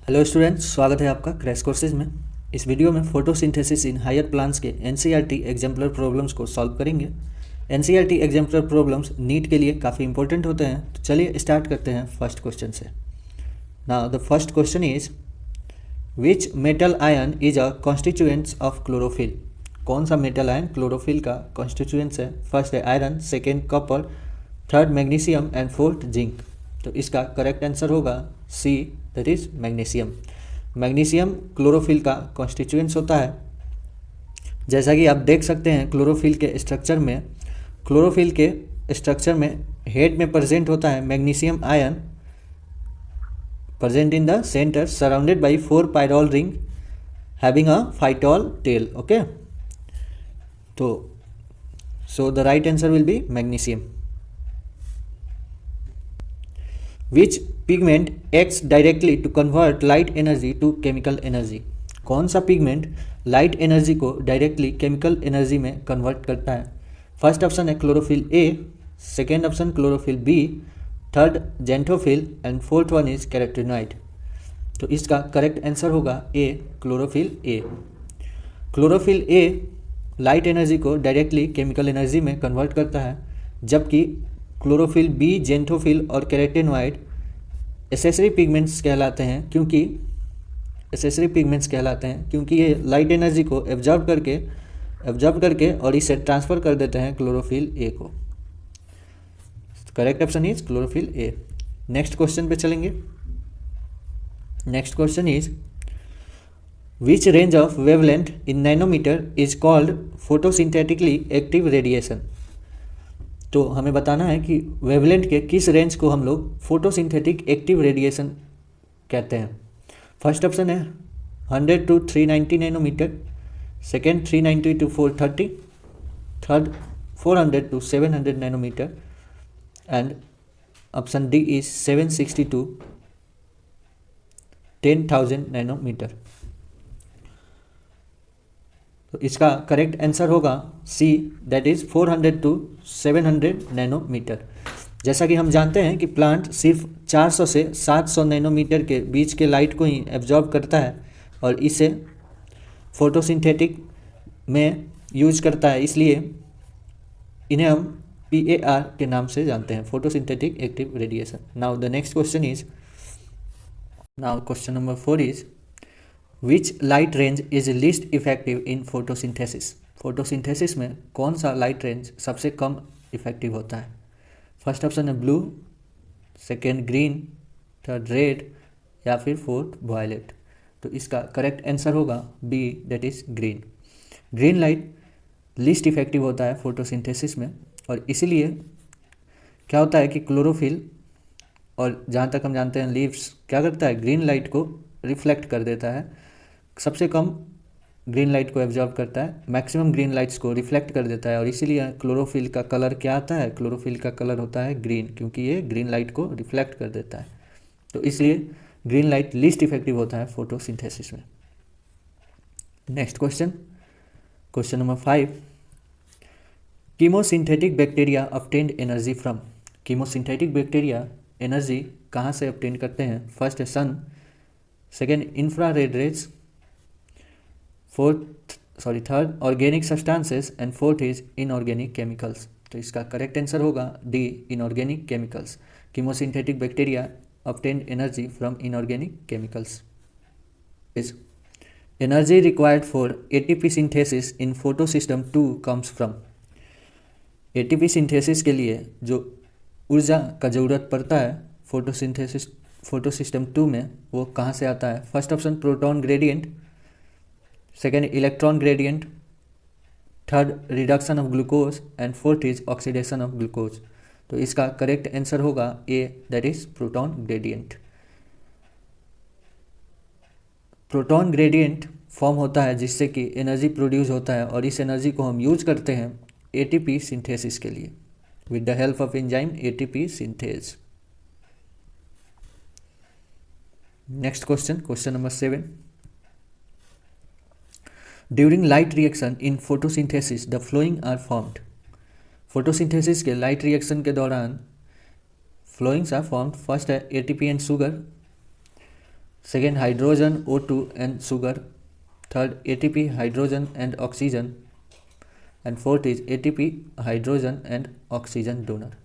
Hello students, स्वागत है आपका क्रैश कोर्सेज में। इस वीडियो में फोटोसिंथेसिस इन हायर प्लांट्स के एनसीईआरटी एग्जाम्पलर प्रॉब्लम्स को सॉल्व करेंगे। एनसीईआरटी एग्जाम्पलर प्रॉब्लम्स नीट के लिए काफ़ी इंपॉर्टेंट होते हैं, तो चलिए स्टार्ट करते हैं फर्स्ट क्वेश्चन से। Now the first question is which metal ion is a constituents of chlorophyll. कौन सा मेटल आयन क्लोरोफिल का कॉन्स्टिट्यूएंट्स है? फर्स्ट है iron, second copper, third magnesium and fourth zinc. तो इसका करेक्ट आंसर होगा C, that is magnesium. Magnesium chlorophyll का constituents होता है। जैसा कि आप देख सकते हैं क्लोरोफिल के स्ट्रक्चर में हेड में प्रेजेंट होता है magnesium ion, present in the centre, surrounded by 4 pyrrole ring having a phytol tail. Okay, तो so the right answer will be magnesium. Which pigment acts directly to convert light energy to chemical energy? कौन सा pigment light energy को directly chemical energy में convert करता है? First option है chlorophyll A, second option chlorophyll B, third xanthophyll and fourth one is carotenoid. तो इसका correct answer होगा A, chlorophyll A. Chlorophyll A light energy को directly chemical energy में convert करता है, जबकि क्लोरोफिल बी, जेंथोफिल और कैरोटीनॉइड एसेसरी पिगमेंट्स कहलाते हैं, क्योंकि ये लाइट एनर्जी को एब्जॉर्ब करके और इसे ट्रांसफ़र कर देते हैं क्लोरोफिल ए को। Correct option is chlorophyll A. Next question पे चलेंगे। Next question is which range of wavelength in nanometer is called photosynthetically active radiation. तो हमें बताना है कि वेवलेंथ के किस रेंज को हम लोग फोटोसिंथेटिक एक्टिव रेडिएशन कहते हैं। फर्स्ट ऑप्शन है 100 to 390 nanometer, second 390 to 430, third 400 to 700 nanometer and option D is 760 to 10,000 nanometer. तो इसका करेक्ट आंसर होगा C, that is 400 to 700 nanometer. जैसा कि हम जानते हैं कि प्लांट सिर्फ 400 से 700 नैनोमीटर के बीच के लाइट को ही एब्जॉर्ब करता है और इसे फोटोसिंथेटिक में यूज करता है, इसलिए इन्हें हम PAR के नाम से जानते हैं, photosynthetic active radiation. Now the next question is, now question number 4 is which light range is least effective in photosynthesis. Photosynthesis में कौन सा लाइट रेंज सबसे कम इफेक्टिव होता है? फर्स्ट ऑप्शन है blue, second green, third red या फिर fourth violet. तो इसका करेक्ट आंसर होगा B, that is green. Green light least effective होता है फोटोसिंथेसिस में, और इसीलिए क्या होता है कि क्लोरोफिल और जहाँ तक हम जानते हैं लीव्स क्या करता है, ग्रीन लाइट को रिफ्लेक्ट कर देता है, सबसे कम ग्रीन लाइट को एब्जॉर्ब करता है, मैक्सिमम ग्रीन लाइट्स को रिफ्लेक्ट कर देता है, और इसीलिए क्लोरोफिल का कलर क्या आता है? क्लोरोफिल का कलर होता है ग्रीन, क्योंकि ये ग्रीन लाइट को रिफ्लेक्ट कर देता है। तो इसलिए ग्रीन लाइट लीस्ट इफेक्टिव होता है फोटोसिंथेसिस में। Next question, question number 5, chemosynthetic bacteria obtained energy from. Chemosynthetic bacteria energy कहाँ से ऑब्टेन करते हैं? फर्स्ट है sun, second infrared rays, third organic substances and fourth is inorganic chemicals. तो इसका करेक्ट आंसर होगा D, inorganic chemicals. Chemosynthetic bacteria obtain energy from inorganic chemicals. Is energy required for ATP synthesis in photosystem 2 comes from. ATP synthesis के लिए जो ऊर्जा का ज़रूरत पड़ता है फोटोसिस्टम 2 में, वो कहाँ से आता है? First option proton gradient, second electron gradient, third reduction of glucose and fourth is oxidation of glucose. तो इसका करेक्ट आंसर होगा A, that is proton gradient. Proton gradient form होता है जिससे कि एनर्जी प्रोड्यूस होता है, और इस एनर्जी को हम यूज करते हैं ATP सिंथेसिस के लिए with the help of enzyme ATP synthase. Next question, question number 7, during light reaction in photosynthesis the following are formed. Photosynthesis के लाइट रिएक्शन के दौरान फ्लोइंग्स आर फॉर्म्ड। फर्स्ट है ATP and sugar, second hydrogen O2 and sugar, third ATP hydrogen and oxygen, and fourth is ATP hydrogen and oxygen donor.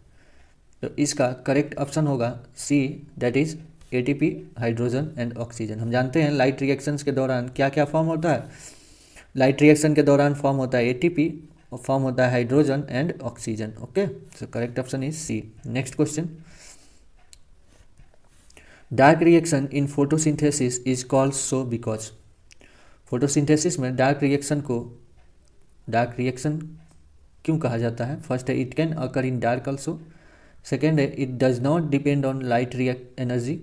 तो इसका correct option होगा C, that is ATP hydrogen and oxygen. हम जानते हैं light reactions के दौरान क्या क्या फॉर्म होता है। लाइट रिएक्शन के दौरान फॉर्म होता है ATP और फॉर्म होता है hydrogen and oxygen. Okay, so correct option is C. Next question, dark reaction in photosynthesis is called so because. Photosynthesis में डार्क रिएक्शन क्यों कहा जाता है? फर्स्ट है it can occur in dark also, second है it does not depend on light energy,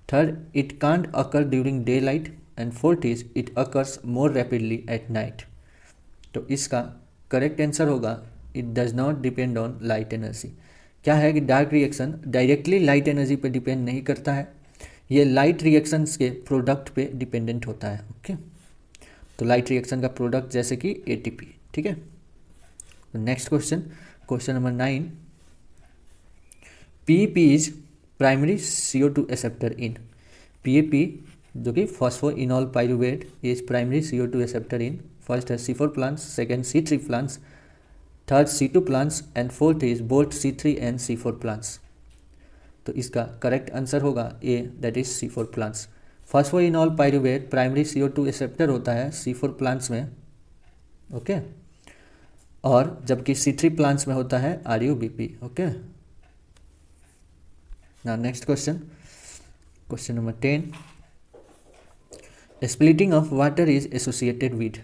third it can't occur during day light, and fourth is it occurs more rapidly at night. तो इसका correct answer होगा it does not depend on light energy. क्या है कि dark reaction directly light energy पे depend नहीं करता है, ये लाइट रिएक्शंस के प्रोडक्ट पे डिपेंडेंट होता है। ओके, तो लाइट रिएक्शन का प्रोडक्ट जैसे कि ATP। ठीक है, तो next question, question number 9, PEP is primary CO2 acceptor in. PEP जो कि phosphoenol pyruvate is primary CO2 acceptor in, first है C4 plants, second C3 plants, third C2 plants, and fourth is both C3 and C4 plants. तो इसका correct answer होगा A, that is C4 plants. Phosphoenol pyruvate primary CO2 acceptor होता है C4 plants में, okay, और जबकि C3 plants में होता है RUBP। Okay, now next question, question number 10, splitting of water is associated with.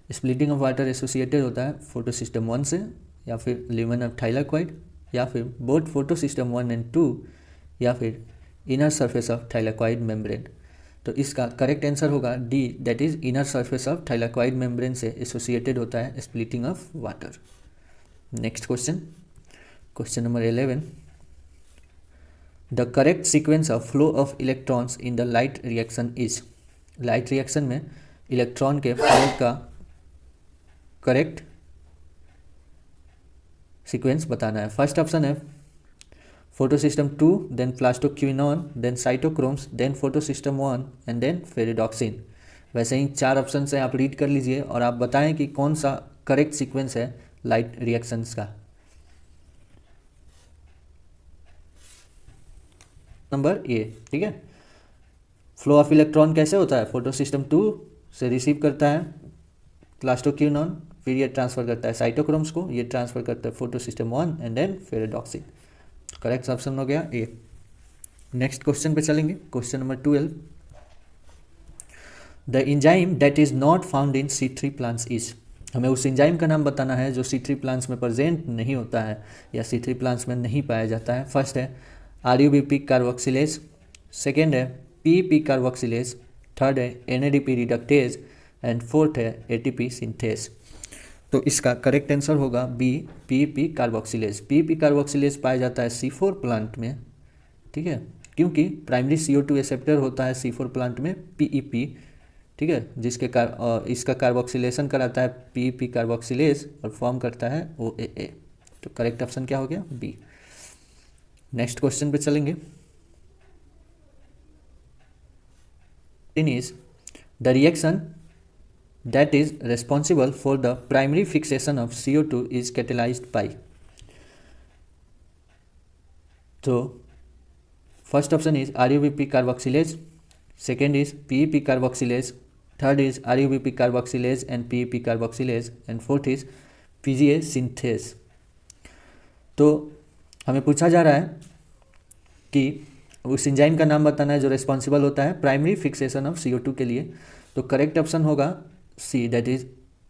Splitting of water associated होता है फोटोसिस्टम 1 से, या फिर लिमन ऑफ थाइलाक्वाइड, या फिर बोथ फोटोसिस्टम 1 एंड 2, या फिर inner surface of thylakoid membrane. तो इसका करेक्ट आंसर होगा D, that is inner surface of thylakoid membrane से एसोसिएटेड होता है splitting of water. Next question, question number 11, the correct sequence of flow of electrons in the light reaction is. Light reaction में electron के flow का correct sequence बताना है। First option है photosystem 2, then plastoquinone, then cytochromes, then photosystem 1 and then ferredoxin. वैसे ही 4 option से आप रीड कर लीजिए और आप बताएं कि कौन सा करेक्ट सीक्वेंस है लाइट रिएक्शंस का। नंबर ए, ठीक है। फ्लो ऑफ इलेक्ट्रॉन कैसे होता है? फोटोसिस्टम 2 से रिसीव करता है प्लास्टोक्विनॉन, फिर ये ट्रांसफर करता है साइटोक्रोम्स को, ये ट्रांसफर करता है photosystem 1 and then ferredoxin. Correct option हो गया ए। नेक्स्ट क्वेश्चन पे चलेंगे, question number 12, the enzyme that is not found in C3 plants is. हमें उस एंजाइम का नाम बताना है जो C3 प्लांट्स में प्रेजेंट नहीं होता है या C3 प्लांट्स में नहीं पाया जाता है। फर्स्ट है RUBP कार्बोक्सिलेज, सेकेंड है PEP कार्बोक्सिलेज, थर्ड है NADP रिडक्टेज एंड फोर्थ है ATP सिंथेज। तो इसका करेक्ट आंसर होगा B, PEP carboxylase. PEP carboxylase पाया जाता है C4 प्लांट में, ठीक है, क्योंकि प्राइमरी CO2 एक्सेप्टर होता है C4 प्लांट में PEP, ठीक है, जिसके इसका कार्बोक्सिलेशन कराता है PEP कार्बोक्सिलेज और फॉर्म करता है OAA। तो करेक्ट ऑप्शन क्या हो गया? बी। नेक्स्ट क्वेश्चन पे चलेंगे, is the reaction that is responsible for the primary fixation of CO2 is catalyzed by। तो first option is RUBP carboxylase, second is PEP carboxylase, third is RUBP carboxylase and PEP carboxylase and fourth is PGA synthase। तो हमें पूछा जा रहा है कि उस enzyme का नाम बताना है जो रिस्पॉन्सिबल होता है प्राइमरी फिक्सेशन ऑफ CO2 के लिए। तो करेक्ट ऑप्शन होगा C, that is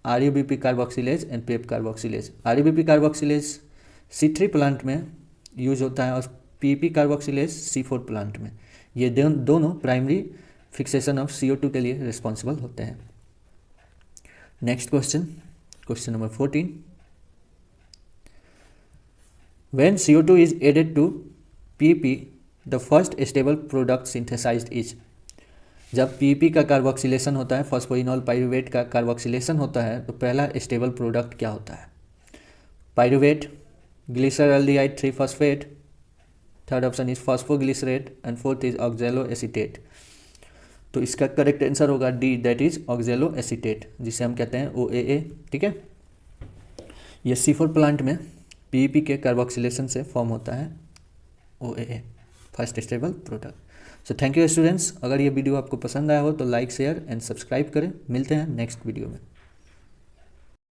RUBP carboxylase and PEP carboxylase. RUBP carboxylase C3 plant में यूज होता है और PEP कार्बोक्सिलेज C4 प्लांट में। ये दोनों प्राइमरी फिक्सेशन ऑफ CO2 के लिए रिस्पॉन्सिबल होते हैं। Next question, question number 14, when CO2 is added to PEP the first stable product synthesized is. जब PEP का कार्बोक्सिलेशन होता है, फॉस्फोइनॉल पाइरुवेट का कार्बोक्सिलेशन होता है, तो पहला स्टेबल प्रोडक्ट क्या होता है? Pyruvate, glyceraldehyde 3 phosphate, third option is phosphoglycerate and fourth is oxalo acetate. तो इसका करेक्ट आंसर होगा डी, दैट इज ऑक्जेलो एसीटेट, जिसे हम कहते हैं OAA। ठीक है, ये C4 प्लांट में PEP के कार्बोक्सिलेशन से फॉर्म होता है OAA, first stable product. So thank you students, अगर ये वीडियो आपको पसंद आया हो तो लाइक शेयर एंड सब्सक्राइब करें। मिलते हैं नेक्स्ट वीडियो में।